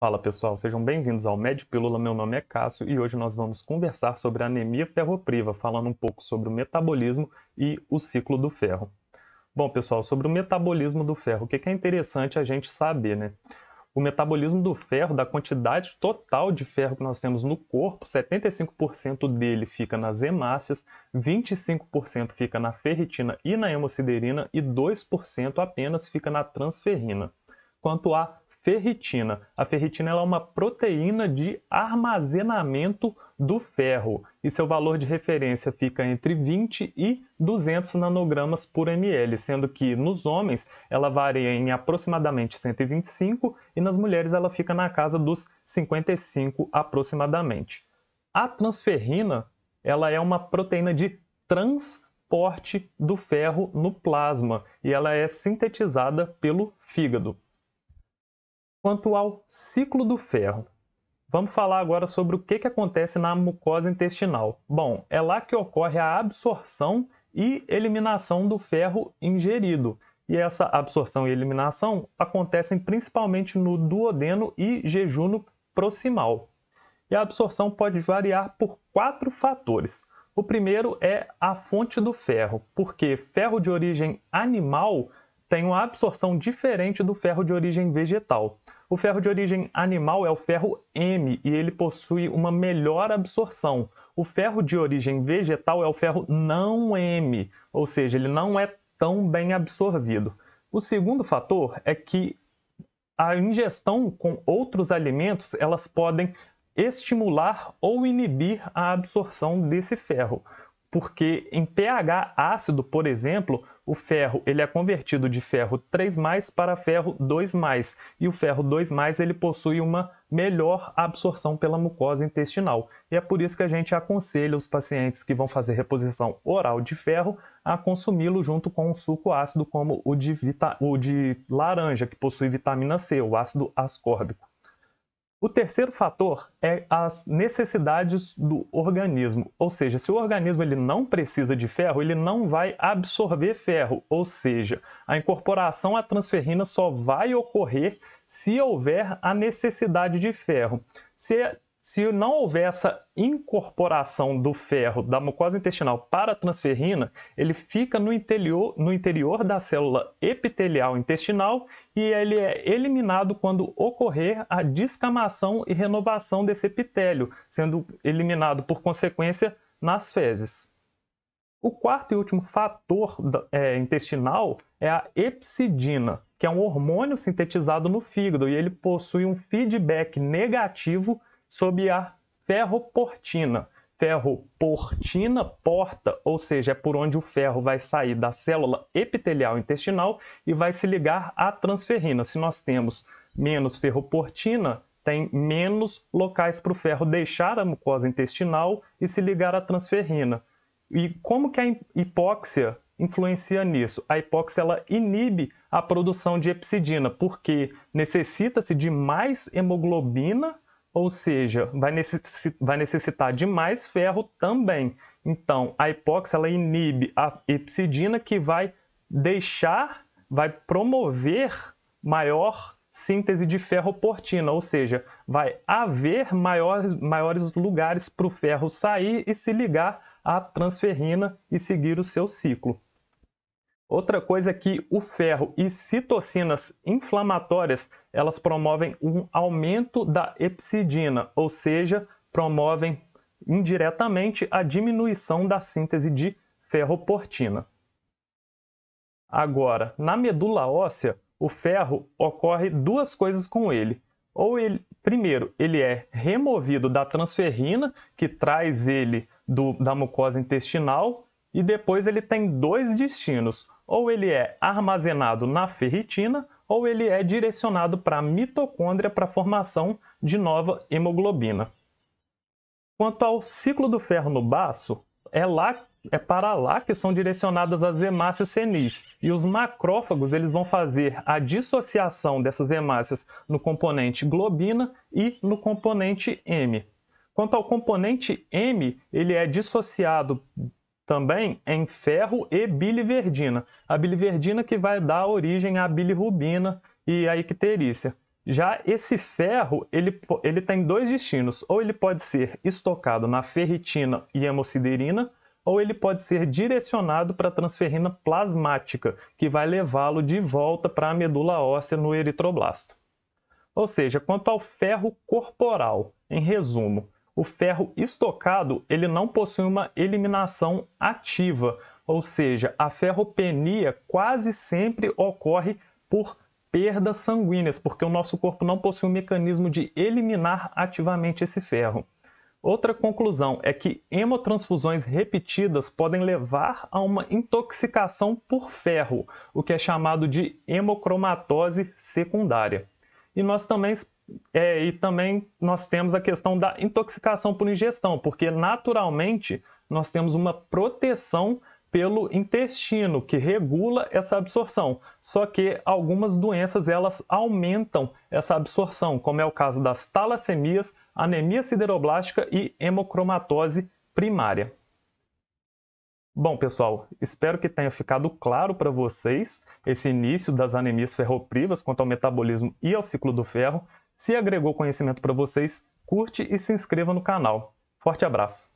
Fala pessoal, sejam bem-vindos ao MedPílula. Meu nome é Cássio e hoje nós vamos conversar sobre a anemia ferropriva, falando um pouco sobre o metabolismo e o ciclo do ferro. Bom pessoal, sobre o metabolismo do ferro, o que é interessante a gente saber, né? O metabolismo do ferro, da quantidade total de ferro que nós temos no corpo, 75% dele fica nas hemácias, 25% fica na ferritina e na hemosiderina e 2% apenas fica na transferrina. Quanto à ferritina, a ferritina ela é uma proteína de armazenamento do ferro e seu valor de referência fica entre 20 e 200 nanogramas por ml, sendo que nos homens ela varia em aproximadamente 125 e nas mulheres ela fica na casa dos 55 aproximadamente. A transferrina ela é uma proteína de transporte do ferro no plasma e ela é sintetizada pelo fígado. Quanto ao ciclo do ferro, vamos falar agora sobre o que acontece na mucosa intestinal. Bom, é lá que ocorre a absorção e eliminação do ferro ingerido. E essa absorção e eliminação acontecem principalmente no duodeno e jejunum proximal. E a absorção pode variar por 4 fatores. O primeiro é a fonte do ferro, porque ferro de origem animal tem uma absorção diferente do ferro de origem vegetal. O ferro de origem animal é o ferro M e ele possui uma melhor absorção. O ferro de origem vegetal é o ferro não M, ou seja, ele não é tão bem absorvido. O segundo fator é que a ingestão com outros alimentos elas podem estimular ou inibir a absorção desse ferro. Porque em pH ácido, por exemplo, o ferro ele é convertido de ferro 3+, para ferro 2+, e o ferro 2+, ele possui uma melhor absorção pela mucosa intestinal. E é por isso que a gente aconselha os pacientes que vão fazer reposição oral de ferro a consumi-lo junto com um suco ácido como o de laranja, que possui vitamina C, o ácido ascórbico. O terceiro fator é as necessidades do organismo, ou seja, se o organismo ele não precisa de ferro, ele não vai absorver ferro, ou seja, a incorporação à transferrina só vai ocorrer se houver a necessidade de ferro. Se não houver essa incorporação do ferro da mucosa intestinal para a transferrina, ele fica no interior da célula epitelial intestinal e ele é eliminado quando ocorrer a descamação e renovação desse epitélio, sendo eliminado por consequência nas fezes. O quarto e último fator intestinal é a epsidina, que é um hormônio sintetizado no fígado e ele possui um feedback negativo sob a ferroportina. Ferroportina porta, ou seja, é por onde o ferro vai sair da célula epitelial intestinal e vai se ligar à transferrina. Se nós temos menos ferroportina, tem menos locais para o ferro deixar a mucosa intestinal e se ligar à transferrina. E como que a hipóxia influencia nisso? A hipóxia ela inibe a produção de epsidina, porque necessita-se de mais hemoglobina, ou seja, vai necessitar de mais ferro também. Então, a hipóxia ela inibe a epsidina que vai promover maior síntese de ferroportina, ou seja, vai haver maiores lugares para o ferro sair e se ligar à transferrina e seguir o seu ciclo. Outra coisa é que o ferro e citocinas inflamatórias, elas promovem um aumento da epsidina, ou seja, promovem indiretamente a diminuição da síntese de ferroportina. Agora, na medula óssea, o ferro ocorre duas coisas com ele. Primeiro, ele é removido da transferrina, que traz ele da mucosa intestinal, e depois ele tem dois destinos. Ou ele é armazenado na ferritina, ou ele é direcionado para a mitocôndria para a formação de nova hemoglobina. Quanto ao ciclo do ferro no baço, é para lá que são direcionadas as hemácias senis. E os macrófagos eles vão fazer a dissociação dessas hemácias no componente globina e no componente M. Quanto ao componente M, ele é dissociado também em ferro e biliverdina. A biliverdina que vai dar origem à bilirrubina e à icterícia. Já esse ferro, ele tem dois destinos, ou ele pode ser estocado na ferritina e hemosiderina, ou ele pode ser direcionado para a transferrina plasmática, que vai levá-lo de volta para a medula óssea no eritroblasto. Ou seja, quanto ao ferro corporal, em resumo, o ferro estocado ele não possui uma eliminação ativa, ou seja, a ferropenia quase sempre ocorre por perdas sanguíneas, porque o nosso corpo não possui um mecanismo de eliminar ativamente esse ferro. Outra conclusão é que hemotransfusões repetidas podem levar a uma intoxicação por ferro, o que é chamado de hemocromatose secundária. E também nós temos a questão da intoxicação por ingestão, porque naturalmente nós temos uma proteção pelo intestino, que regula essa absorção. Só que algumas doenças elas aumentam essa absorção, como é o caso das talassemias, anemia sideroblástica e hemocromatose primária. Bom, pessoal, espero que tenha ficado claro para vocês esse início das anemias ferroprivas quanto ao metabolismo e ao ciclo do ferro. Se agregou conhecimento para vocês, curte e se inscreva no canal. Forte abraço!